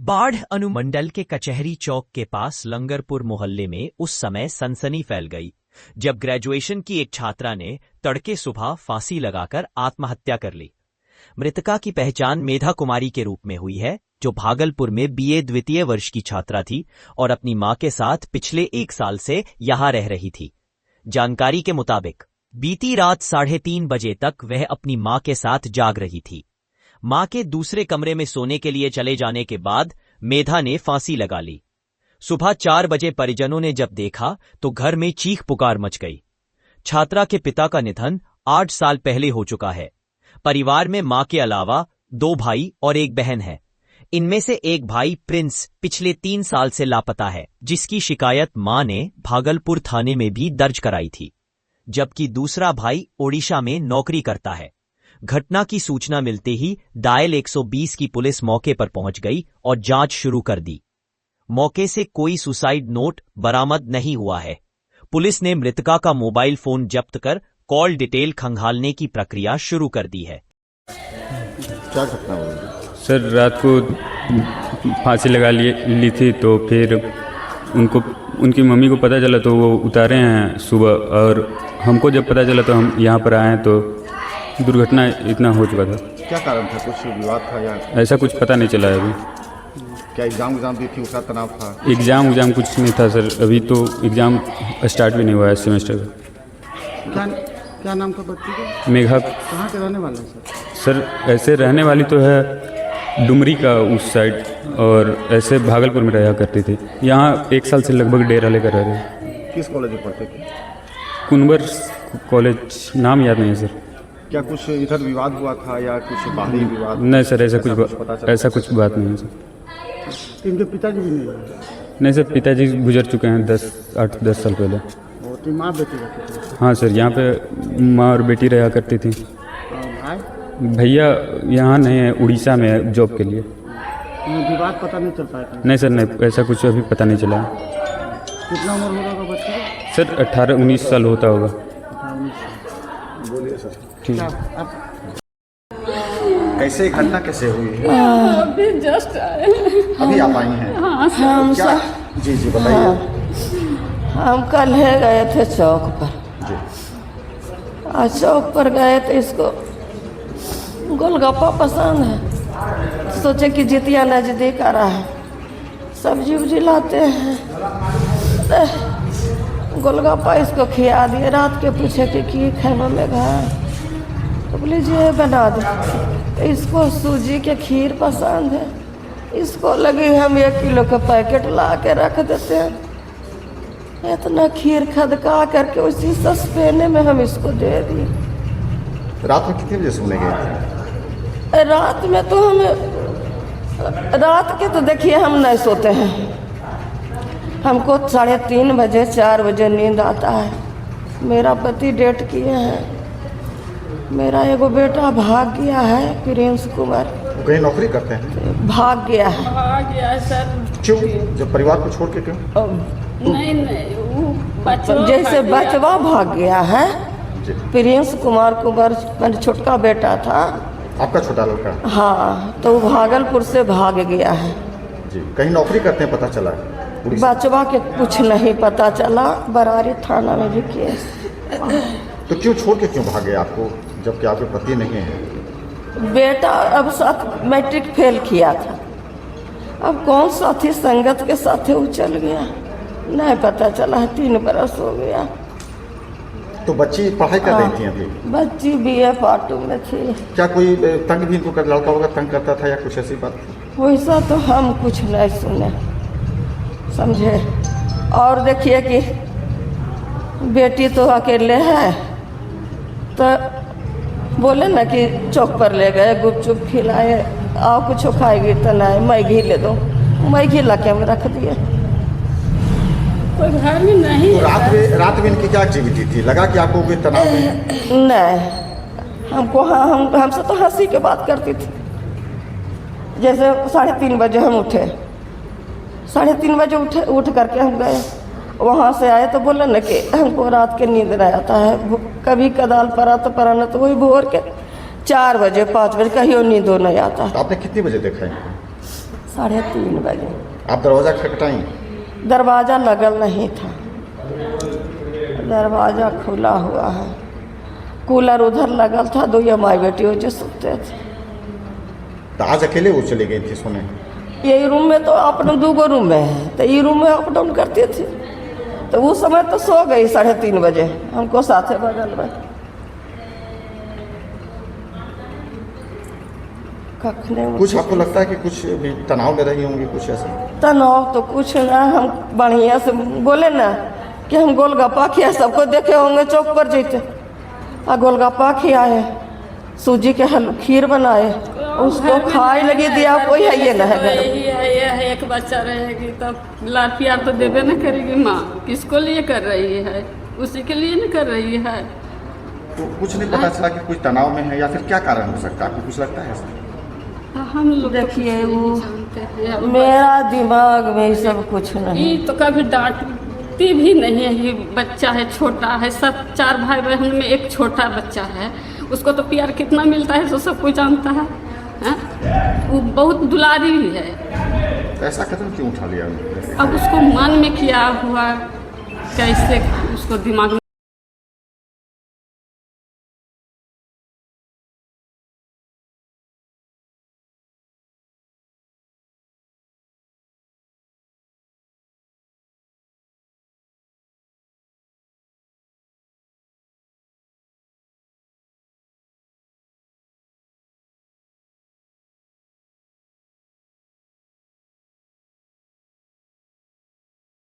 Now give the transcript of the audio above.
बाढ़ अनुमंडल के कचहरी चौक के पास लंगरपुर मोहल्ले में उस समय सनसनी फैल गई जब ग्रेजुएशन की एक छात्रा ने तड़के सुबह फांसी लगाकर आत्महत्या कर ली। मृतका की पहचान मेधा कुमारी के रूप में हुई है, जो भागलपुर में बीए द्वितीय वर्ष की छात्रा थी और अपनी मां के साथ पिछले 1 साल से यहां रह रही थी। जानकारी के मुताबिक बीती रात 3:30 बजे तक वह अपनी मां के साथ जाग रही थी। मां के दूसरे कमरे में सोने के लिए चले जाने के बाद मेधा ने फांसी लगा ली। सुबह 4 बजे परिजनों ने जब देखा तो घर में चीख पुकार मच गई। छात्रा के पिता का निधन 8 साल पहले हो चुका है। परिवार में मां के अलावा 2 भाई और 1 बहन है। इनमें से एक भाई प्रिंस पिछले 3 साल से लापता है, जिसकी शिकायत मां ने भागलपुर थाने में भी दर्ज कराई थी, जबकि दूसरा भाई ओडिशा में नौकरी करता है। घटना की सूचना मिलते ही डायल 120 की पुलिस मौके पर पहुंच गई और जांच शुरू कर दी। मौके से कोई सुसाइड नोट बरामद नहीं हुआ है। पुलिस ने मृतका का मोबाइल फोन जब्त कर कॉल डिटेल खंगालने की प्रक्रिया शुरू कर दी है। क्या घटना हुई? सर, रात को फांसी लगा ली थी, तो फिर उनकी मम्मी को पता चला तो वो उतारे हैं सुबह, और हमको जब पता चला तो हम यहाँ पर आए तो दुर्घटना इतना हो चुका था। क्या कारण था? कुछ विवाद था या ऐसा कुछ पता नहीं चला है अभी। क्या एग्जाम दी थी, उसका तनाव था? एग्ज़ाम कुछ नहीं था सर, अभी तो एग्ज़ाम स्टार्ट भी नहीं हुआ है सेमेस्टर का। क्या नाम था बच्ची का? मेघा। कहाँ के रहने वाले हैं सर? ऐसे रहने वाली तो है डुमरी का उस साइड, और ऐसे भागलपुर में रहा करती थी। यहाँ 1 साल से लगभग डेरा लेकर रह रहे। किस कॉलेज में पढ़ते थे? कुनवर कॉलेज, नाम याद नहीं है सर। क्या कुछ इधर विवाद हुआ था या कुछ बाहरी विवाद? नहीं सर, ऐसा कुछ बात नहीं है सर। इनके पिताजी भी नहीं है? नहीं सर, पिताजी गुजर चुके हैं 8-10 साल पहले। तो माँ बेटी रहती थी? हाँ सर, यहाँ पे माँ और बेटी रहा करती थी। भाई? भैया यहाँ नहीं है, उड़ीसा में है जॉब के लिए। विवाद पता नहीं चल पाया? नहीं सर, नहीं, ऐसा कुछ अभी पता नहीं चला। कितना उम्र होगा बच्चे का? सर 18-19 साल होता होगा। बोलिए सर। ठीक है। कैसे घटना कैसे हुई है? अभी जस्ट आए। अभी आप आई हैं? हाँ क्या? जी बताइए। हम कल गए थे चौक पर। जी। आज चौक पर गए तो इसको गोलगप्पा पसंद है, सोचे कि जितिया नजदीक आ रहा है, सब्जी उब्जी लाते हैं, गोलगप्पा इसको खिला दिए। रात के पूछे कि खाना में खाए तो बोले जी बना दो। इसको सूजी के खीर पसंद है, इसको लगे हम 1 किलो का पैकेट ला के रख देते हैं। इतना खीर खदका करके उसी सस्पेने में हम इसको दे दिए। रात में कितने बजे सोने गए थे? रात में तो रात के तो देखिए हम नहीं सोते हैं। हमको 3:30 बजे 4 बजे नींद आता है। मेरा पति डेट किए हैं। मेरा एगो बेटा भाग गया है, प्रिंस कुमार। कहीं नौकरी करते हैं? भाग गया है सर। क्यों? जब परिवार को छोड़ के क्यों? नहीं वो जैसे बचवा भाग गया है। प्रिंस कुमार छोटका बेटा था। आपका छोटा लड़का? हाँ, तो वो भागलपुर से भाग गया है। जी। कहीं नौकरी करते हैं पता चला? बचवा के कुछ नहीं पता चला। बरारी थाना में भी केस। तो क्यों छोड़ के क्यों भागे आपको, जबकि आपके पति नहीं है? बेटा अब मैट्रिक फेल किया था, अब कौन साथी संगत के साथ वो चल गया, नहीं पता चला। 3 बरस हो गया। तो बच्ची पढ़ाई कर रही थी अभी? बच्ची BA पार्ट 2 में थी। क्या कोई तंग भी इनको लड़का वगैरह तंग करता था या कुछ ऐसी बात? वैसा तो हम कुछ नहीं सुने समझे। और देखिए कि बेटी तो अकेले है, तो बोले ना कि चौक पर ले गए, गुपचुप खिलाए, आओ कुछ खाएगी तो नहीं, मैगी ले दो, मैगी ला के हम रख दिए। कोई घर में नहीं। तो रात में इनकी क्या एक्टिविटी थी? लगा कि आपको कोई तनाव नहीं? हमको हमसे तो हंसी के बात करती थी। जैसे 3:30 बजे हम उठे, 3:30 बजे उठ करके हम गए, वहाँ से आए तो बोले न कि हमको रात के नींद नहीं आता है। कभी कदाल पड़ा तो पड़ा न, तो वही भोर के 4 बजे 5 बजे कहीं नींद नहीं आता। आपने कितने बजे देखा है? 3:30 बजे। आप दरवाज़ा खटखटाई? दरवाज़ा लगल नहीं था, दरवाज़ा खुला हुआ है। कूलर उधर लगल था, दो ये माई बेटी जो सोते थे। तो आज अकेले वो चले गए थे सोने? यही रूम में तो अपने 2 रूम में है, तो ये रूम में अप डाउन करते थे। तो उस समय तो सो गई 3:30 बजे, हमको साथे बगल में। कुछ आपको लगता है कि कुछ भी तनाव में रही होंगी, कुछ ऐसा? तनाव तो कुछ ना, हम बढ़िया से बोले ना कि हम गोलगप्पा खिया, सबको देखे होंगे चौक पर जीते, और गोलगप्पा खियाए, सूजी के खीर बनाए, उसको खाए लगी दिया। कोई है ये ना है घर, यही है, ये है, एक बच्चा रहेगी तब लाड प्यार तो देवे न करेगी माँ। किसको लिए कर रही है? उसी के लिए न कर रही है। तो कुछ नहीं पता चला कि कुछ तनाव में है या फिर क्या कारण हो सकता है, आपको कुछ लगता है ऐसा? हम लोग देखिए तो वो जानते हैं। मेरा दिमाग में ये सब कुछ नहीं। ये तो कभी डांटती भी नहीं है। ये बच्चा है, छोटा है, सब 4 भाई बहन में एक छोटा बच्चा है, उसको तो प्यार कितना मिलता है तो सब कोई जानता है, हैं? वो बहुत दुलारी भी है। तो ऐसा कदम क्यों उठा लिया? अब उसको मन में किया हुआ, कैसे उसको दिमाग में